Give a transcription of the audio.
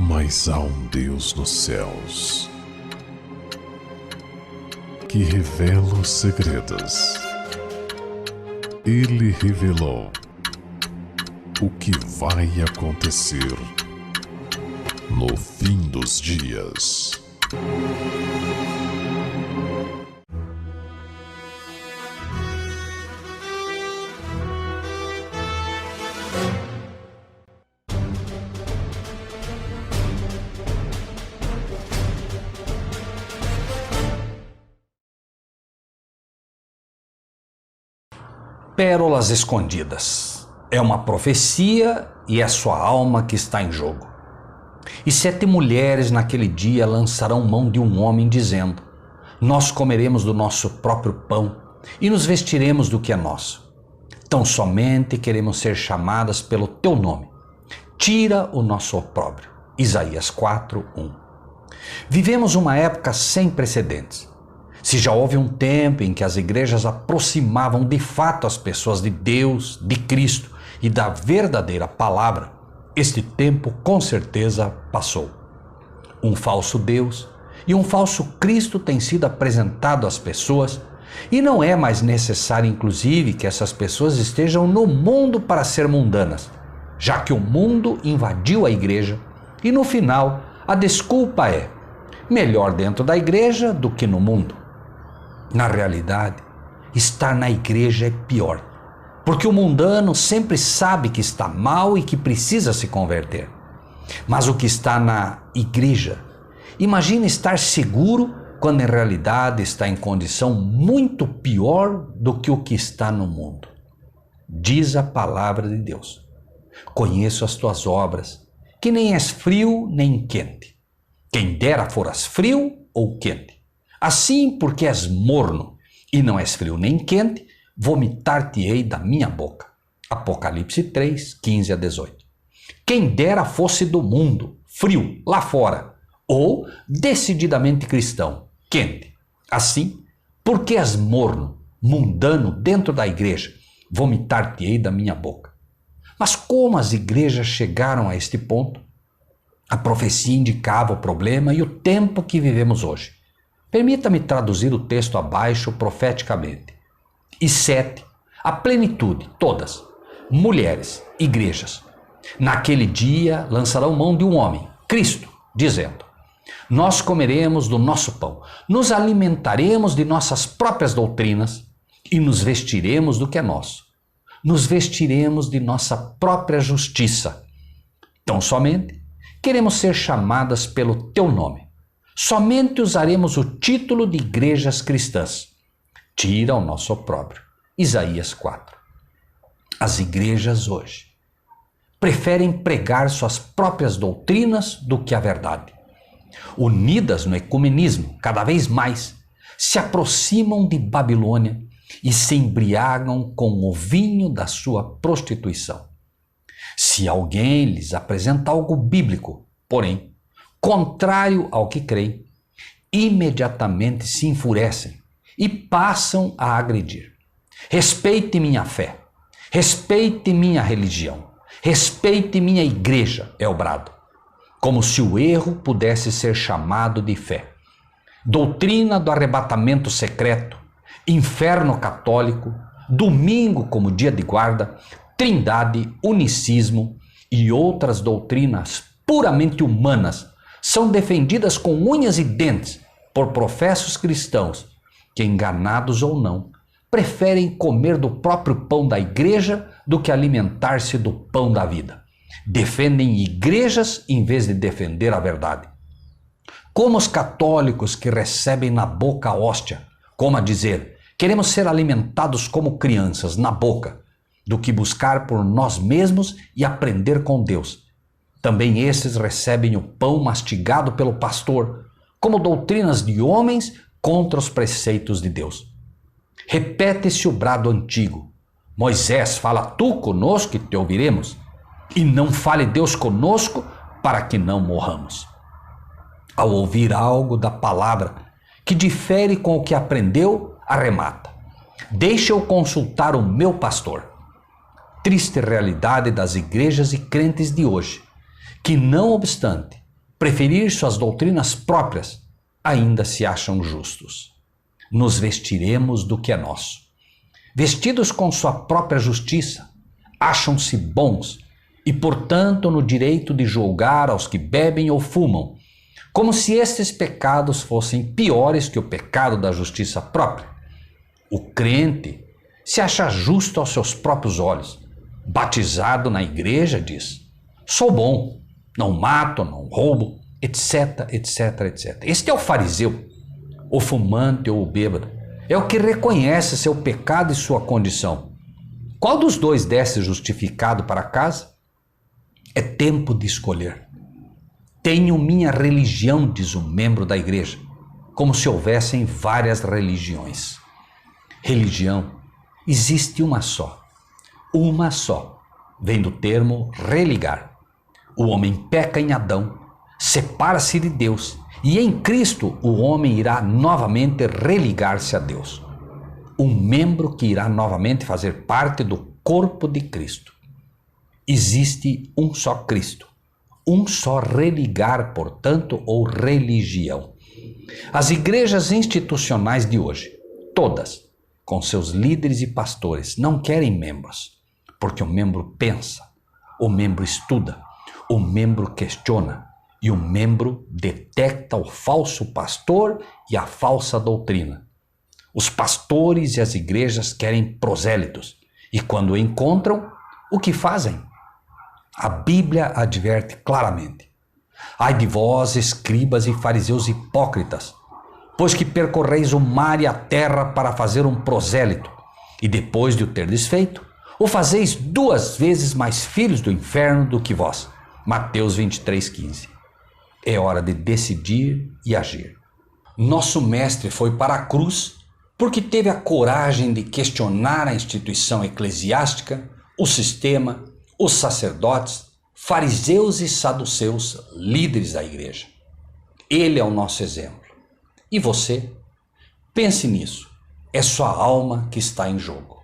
Mas há um Deus nos céus que revela os segredos. Ele revelou o que vai acontecer no fim dos dias. Pérolas escondidas. É uma profecia e é sua alma que está em jogo. E 7 mulheres naquele dia lançarão mão de um homem dizendo: nós comeremos do nosso próprio pão e nos vestiremos do que é nosso. Tão somente queremos ser chamadas pelo teu nome. Tira o nosso opróbrio. Isaías 4:1. Vivemos uma época sem precedentes. Se já houve um tempo em que as igrejas aproximavam de fato as pessoas de Deus, de Cristo e da verdadeira palavra, este tempo com certeza passou. Um falso Deus e um falso Cristo têm sido apresentados às pessoas e não é mais necessário, inclusive, que essas pessoas estejam no mundo para ser mundanas, já que o mundo invadiu a igreja e no final a desculpa é: melhor dentro da igreja do que no mundo. Na realidade, estar na igreja é pior, porque o mundano sempre sabe que está mal e que precisa se converter. Mas o que está na igreja, imagina estar seguro quando em realidade está em condição muito pior do que o que está no mundo. Diz a palavra de Deus: conheço as tuas obras, que nem és frio nem quente. Quem dera foras frio ou quente. Assim, porque és morno e não és frio nem quente, vomitar-te-ei da minha boca. Apocalipse 3:15-18. Quem dera fosse do mundo, frio, lá fora, ou decididamente cristão, quente. Assim, porque és morno, mundano dentro da igreja, vomitar-te-ei da minha boca. Mas como as igrejas chegaram a este ponto? A profecia indicava o problema e o tempo que vivemos hoje. Permita-me traduzir o texto abaixo profeticamente. E 7, a plenitude, todas, mulheres, igrejas, naquele dia lançarão mão de um homem, Cristo, dizendo: nós comeremos do nosso pão, nos alimentaremos de nossas próprias doutrinas e nos vestiremos do que é nosso. Nos vestiremos de nossa própria justiça. Tão somente queremos ser chamadas pelo teu nome. Somente usaremos o título de igrejas cristãs. Tira o nosso opróbrio. Isaías 4. As igrejas hoje preferem pregar suas próprias doutrinas do que a verdade. Unidas no ecumenismo, cada vez mais, se aproximam de Babilônia e se embriagam com o vinho da sua prostituição. Se alguém lhes apresenta algo bíblico, porém, contrário ao que creem, imediatamente se enfurecem e passam a agredir. Respeite minha fé, respeite minha religião, respeite minha igreja, é o brado. Como se o erro pudesse ser chamado de fé. Doutrina do arrebatamento secreto, inferno católico, domingo como dia de guarda, trindade, unicismo e outras doutrinas puramente humanas são defendidas com unhas e dentes por professos cristãos que, enganados ou não, preferem comer do próprio pão da igreja do que alimentar-se do pão da vida. Defendem igrejas em vez de defender a verdade. Como os católicos que recebem na boca a hóstia, como a dizer, queremos ser alimentados como crianças na boca, do que buscar por nós mesmos e aprender com Deus. Também esses recebem o pão mastigado pelo pastor, como doutrinas de homens contra os preceitos de Deus. Repete-se o brado antigo: Moisés, fala tu conosco e te ouviremos, e não fale Deus conosco para que não morramos. Ao ouvir algo da palavra que difere com o que aprendeu, arremata: deixa eu consultar o meu pastor. Triste realidade das igrejas e crentes de hoje, que não obstante preferir suas doutrinas próprias, ainda se acham justos. Nos vestiremos do que é nosso. Vestidos com sua própria justiça, acham-se bons e, portanto, no direito de julgar aos que bebem ou fumam, como se estes pecados fossem piores que o pecado da justiça própria. O crente se acha justo aos seus próprios olhos. Batizado na igreja, diz: sou bom, não mato, não roubo, etc, etc, etc. Este é o fariseu, o fumante ou o bêbado. É o que reconhece seu pecado e sua condição. Qual dos dois desce justificado para casa? É tempo de escolher. Tenho minha religião, diz um membro da igreja, como se houvessem várias religiões. Religião existe uma só. Uma só. Vem do termo religar. O homem peca em Adão, separa-se de Deus, e em Cristo o homem irá novamente religar-se a Deus. Um membro que irá novamente fazer parte do corpo de Cristo. Existe um só Cristo, um só religar, portanto, ou religião. As igrejas institucionais de hoje, todas, com seus líderes e pastores, não querem membros, porque o membro pensa, o membro estuda, o membro questiona e o membro detecta o falso pastor e a falsa doutrina. Os pastores e as igrejas querem prosélitos e, quando o encontram, o que fazem? A Bíblia adverte claramente: ai de vós, escribas e fariseus hipócritas, pois que percorreis o mar e a terra para fazer um prosélito, e depois de o terdes feito, o fazeis 2 vezes mais filhos do inferno do que vós. Mateus 23:15. É hora de decidir e agir. Nosso mestre foi para a cruz porque teve a coragem de questionar a instituição eclesiástica, o sistema, os sacerdotes, fariseus e saduceus, líderes da igreja. Ele é o nosso exemplo. E você? Pense nisso. É sua alma que está em jogo.